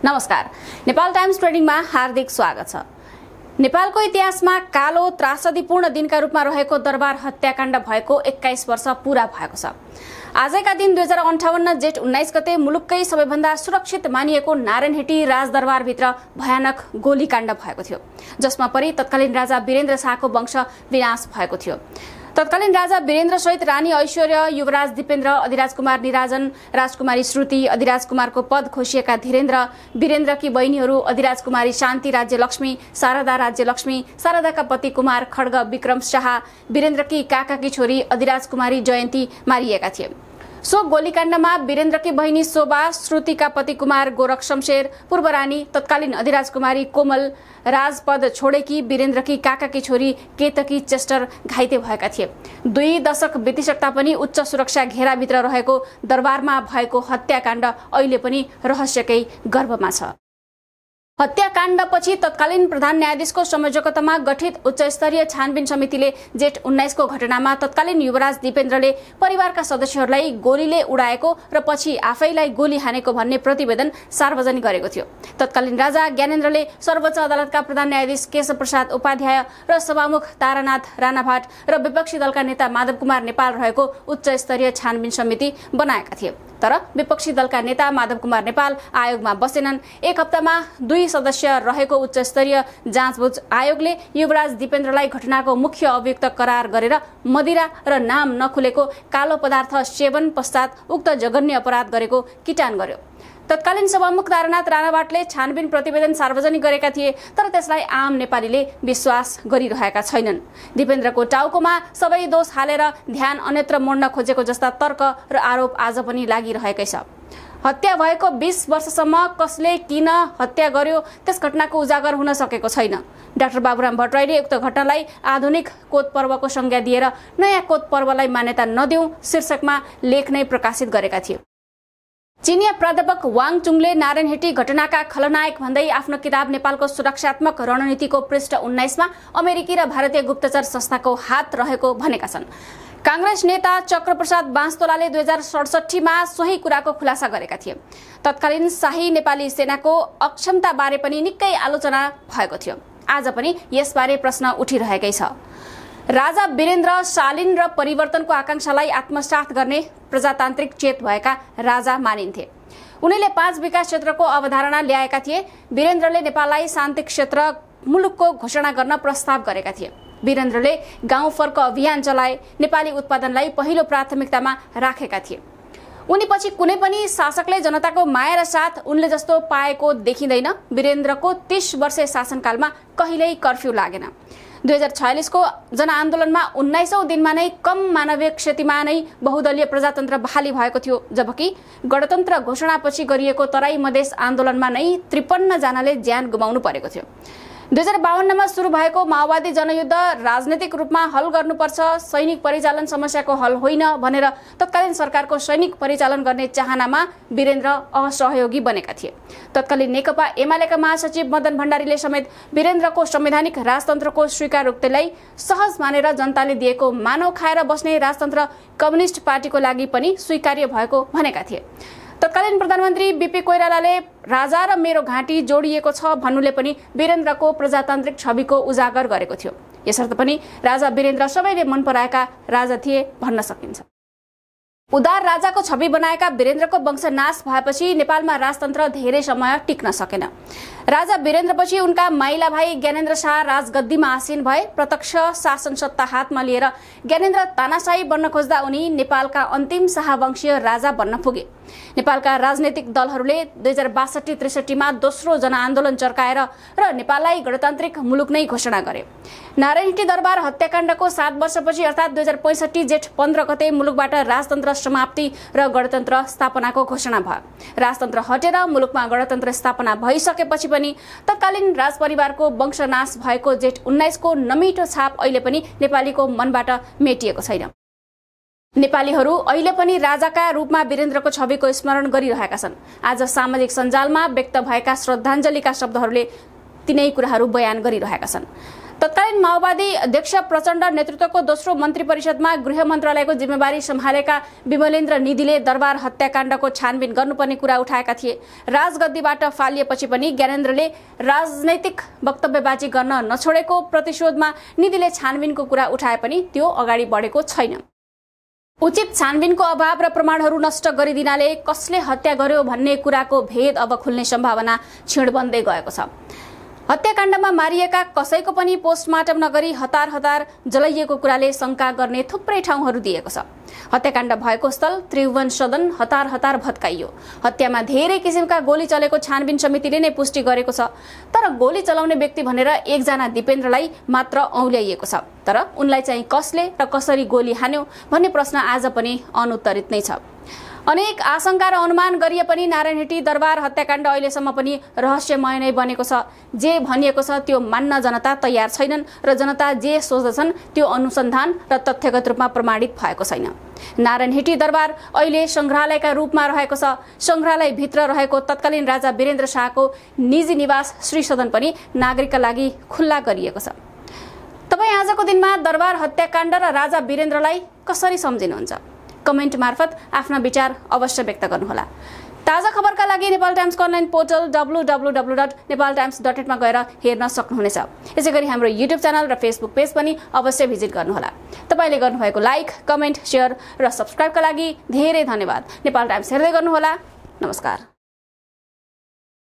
नमस्कार, नेपाल टाइम्स ट्रेडिङमा हार्दिक स्वागत छ। नेपालको इतिहासमा कालो त्रासदीपूर्ण दिनका रूपमा रहेको दरबार हत्याकाण्ड भएको 21 वर्ष पूरा भएको छ। आजका दिन 2058 जेठ 19 गते मुलुककै सबैभन्दा सुरक्षित मानिएको नारायणहिटी राजदरबारभित्र भयानक गोलीकाण्ड भएको थियो, जसमा परि तत्कालीन राजा वीरेन्द्र शाहको वंश विनाश भएको थियो। तत्कालीन राजा वीरेन्द्र सहित रानी ऐश्वर्य, युवराज दिपेन्द्र, अधिराज कुमार निराजन, राजकुमारी श्रुति, अधिराज कुमारको पद खोसिएका धीरेन्द्र, वीरेन्द्रकी बहिनीहरू अधिराज कुमारी शान्ति राज्यलक्ष्मी, शारदा राज्यलक्ष्मी, शारदाका पति कुमार खड्ग विक्रम शाह, वीरेन्द्रकी काकाकी छोरी अधिराज कुमारी जयन्ती मारिएका थिए। सो गोलीकाण्डमा वीरेन्द्रकी बहिनी शोभा, श्रुतिका पति कुमार गोरख शमशेर, पूर्व रानी तत्कालीन अधिराज कुमारी कोमल, राजपद छोडेकी वीरेन्द्रकी काकाकी छोरी केतकी चेस्टर घाइते भएका थिए। 2 दशक बितिसक्दा पनि उच्च सुरक्षा घेराभित्र रहेको दरबारमा भएको हत्याकाण्ड अहिले पनि रहस्यकै गर्भमा छ। हत्याकाण्डपछि तत्कालीन प्रधान न्यायाधीशको संयोजकतामा गठित उच्चस्तरीय छानबिन समितिले जेठ 19 को घटनामा तत्कालीन युवराज दिपेन्द्रले परिवारका सदस्यहरूलाई गोलीले उडाएको र पछि आफैलाई गोली हानेको भन्ने प्रतिवेदन सार्वजनिक गरेको थियो। तत्कालीन राजा ज्ञानेन्द्रले सर्वोच्च अदालतका प्रधान न्यायाधीश केशव प्रसाद उपाध्याय र सभामुख तारानाथ राणाभाट र विपक्षी दलका नेता माधव कुमार नेपाल रहेको उच्चस्तरीय छानबिन समिति बनाएका थिए। तर विपक्षी दलका नेता माधव कुमार नेपाल आयोगमा बसेनन्। 1 हप्तामा 2 सदस्य रहेको उच्चस्तरीय जाँचबुझ आयोगले युवराज दिपेन्द्रलाई घटनाको मुख्य अभियुक्त करार गरेर मदिरा र नाम नखुलेको कालो पदार्थ सेवन पश्चात उक्त जघन्य अपराध गरेको किटान गर्यो। तत्कालीन सभामुख तारानाथ राणाभाटले छानबिन प्रतिवेदन सार्वजनिक गरेका थिए, तर त्यसलाई आम नेपालीले विश्वास गरिरहेका छैनन्। दिपेन्द्रको टाउकोमा सबै दोष हालेर ध्यान अन्यत्र मोड्न खोजेको जस्ता तर्क र आरोप आज पनि लागिरहेकै छ। हत्या भएको 20 वर्षसम्म कसले किन हत्या गर्यो त्यस घटनाको उजागर हुन सकेको छैन। डाक्टर बाबुराम भट्टराईले उक्त घटनालाई आधुनिक कोत पर्वको संज्ञा दिएर नयाँ कोत पर्वलाई मान्यता नदिउँ शीर्षकमा लेख नै प्रकाशित गरेका थिए। चीनिया प्राध्यापक वाङ चुङले नारायणहिटी घटनाका खलनायक भन्दै आफ्नो किताब नेपालको सुरक्षात्मक रणनीतिको पृष्ठ 19 मा अमेरिकी र भारतीय गुप्तचर संस्थाको हात रहेको भनेका छन्। कांग्रेस नेता चक्रप्रसाद बाँसतोलाले 2067 मा सोही कुराको खुलासा गरेका थिए। तत्कालीन शाही नेपाली सेनाको अक्षमता बारे पनि निकै आलोचना भएको थियो। आज पनि यसबारे प्रश्न उठिरहेकै छ। राजा वीरेन्द्र शालीन र परिवर्तनको आकांक्षालाई आत्मसात गर्ने प्रजातान्त्रिक चेत भएका राजा मानिन्थे। उनीले 5 विकास क्षेत्रको अवधारणा ल्याएका थिए। वीरेन्द्रले नेपाललाई शान्ति क्षेत्र मुलुकको घोषणा गर्न प्रस्ताव गरेका थिए। वीरेन्द्रले गाउँ फर्क अभियान चलाए, नेपाली उत्पादनलाई पहिलो प्राथमिकतामा राखेका थिए। उनी पछि कुनै पनि शासकले जनताको माया र साथ उनले जस्तो पाएको देखिँदैन। वीरेन्द्रको 30 वर्षे शासनकालमा कहिल्यै कर्फ्यू लागेन। 2046 को जनआन्दोलनमा 19औं दिनमा नै कम मानवीय क्षतिमा नै बहुदलीय प्रजातन्त्र बहाली भएको थियो, जबकि गणतन्त्र घोषणापछि गरिएको तराई मधेस आन्दोलनमा नै 53 जनाले ज्यान गुमाउनु परेको थियो। 2052 मा सुरु भएको माओवादी जनयुद्ध राजनैतिक रूपमा हल गर्नुपर्छ, सैनिक परिचालन समस्याको हल होइन भनेर तत्कालीन सरकारको सैनिक परिचालन गर्ने चाहनामा वीरेन्द्र असहयोगी बनेका थिए। तत्कालीन नेकपा एमालेका महासचिव मदन भण्डारीले समेत वीरेन्द्रको संवैधानिक राजतन्त्रको स्वीकारोक्तिलाई सहज मानेर जनताले दिएको मानव खाएर बस्ने राजतन्त्र कम्युनिस्ट पार्टीको लागि पनि स्वीकार्य भएको भनेका थिए। तत्कालीन प्रधानमन्त्री बीपी कोइरालाले राजा र मेरो घाँटी जोडिएको छ भन्नुले पनि वीरेन्द्रको प्रजातान्त्रिक छविको उजागर गरेको थियो। यसर्थ पनि राजा वीरेन्द्र सबैले मन पराएका राजा थिए भन्न सकिन्छ। उदार राजाको छवि बनाएका वीरेन्द्रको वंशनाश भएपछि नेपालमा राजतन्त्र धेरै समय टिक्न सकेन। राजा वीरेन्द्रपछि उनका माइला भाइ ज्ञानेन्द्र शाह राजगद्दीमा आसीन भए। प्रत्यक्ष शासन सत्ता हातमा लिएर ज्ञानेन्द्र तानाशाही बन्न खोज्दा उनी नेपालका अन्तिम शाहवंशीय राजा बन्न पुगे। नेपालका राजनैतिक दलहरूले 2062-63 मा दोस्रो जनआन्दोलन चर्काएर र नेपाललाई गणतान्त्रिक मुलुक नै घोषणा गरे। नारायणहिटी दरबार हत्याकाण्डको 7 वर्षपछि अर्थात् 2065 जेठ 15 गते मुलुकबाट राजतन्त्र समाप्ति र गणतन्त्र स्थापनाको घोषणा भयो। राजतन्त्र हटेर मुलुकमा गणतन्त्र स्थापना भइसकेपछि पनि तत्कालीन राजपरिवारको वंशनाश भएको जेठ 19 को नमिठो छाप अहिले पनि नेपालीको मनबाट मेटिएको छैन। नेपालीहरू अहिले पनि राजाका रूपमा वीरेन्द्रको छविको स्मरण गरिरहेका छन्। आज सामाजिक सञ्जालमा व्यक्त भएका श्रद्धाञ्जलीका शब्दहरूले तिनै कुराहरू बयान गरिरहेका छन्। तत्कालीन माओवादी अध्यक्ष प्रचण्ड नेतृत्वको दोस्रो मन्त्री परिषदमा गृह मन्त्रालयको जिम्मेवारी सम्हालेका विमलेन्द्र निधिले दरबार हत्याकाण्डको छानबिन गर्नुपर्ने कुरा उठाएका थिए। राजगद्दीबाट फालिएपछि पनि ज्ञानेन्द्रले राजनैतिक वक्तव्यबाजी गर्न नछोडेको प्रतिशोधमा निधिले छानबिनको कुरा उठाए पनि त्यो अगाडि बढेको छैन। उचित छानबिनको अभाव र प्रमाणहरू नष्ट गरिदिनाले कसले हत्या गर्यो भन्ने कुराको भेद अब खुल्ने सम्भावना क्षीण बन्दै गएको छ। हत्याकाण्डमा मारिएका कसैको पनि पोस्टमार्टम नगरी हतार हतार जलाइएको कुराले शंका गर्ने थुप्रै ठाउँहरू दिएको छ। हत्याकाण्ड भएको स्थल त्रिभुवन सदन हतार हतार भत्काइयो। हत्यामा धेरै किसिमका गोली चलेको छानबिन समितिले नै पुष्टि गरेको छ। तर गोली चलाउने व्यक्ति भनेर एकजना दिपेन्द्रलाई मात्र औल्याइएको छ। तर उनलाई चाहिँ कसले र कसरी गोली हान्यो भन्ने प्रश्न आज पनि अनुत्तरित नै छ। अनेक आशंका र अनुमान गरिए पनि नारायणहिटी दरबार हत्याकाण्ड अहिलेसम्म पनि रहस्यमय नै बनेको छ। जे भनिएको छ त्यो मान्न जनता तयार छैनन् र जनता जे सोच्दछन् त्यो अनुसन्धान र तथ्यगत रूपमा प्रमाणित भएको छैन। नारायणहिटी दरबार अहिले संग्रहालयका रूपमा रहेको छ। संग्रहालय भित्र रहेको तत्कालीन राजा वीरेन्द्र शाहको निजी निवास श्री सदन पनि नागरिकका लागि खुल्ला गरिएको छ। तपाईँ आजको दिनमा दरबार हत्याकाण्ड र राजा वीरेन्द्रलाई कसरी सम्झिनुहुन्छ? कमेन्ट मार्फत आफ्ना विचार अवश्य व्यक्त गर्नुहोला। ताजा खबरका लागि नेपाल टाइम्सको अनलाइन पोर्टल www.nepaltimes.net मा गएर हेर्न सक्नुहुनेछ। यसैगरी हाम्रो युट्युब च्यानल र फेसबुक पेज पनि अवश्य भिजिट गर्नुहोला। तपाईले गर्नुभएको लाइक, कमेन्ट, शेयर र सब्स्क्राइबका लागि धेरै धन्यवाद। नेपाल टाइम्स हेर्दै गर्नुहोला। नमस्कार।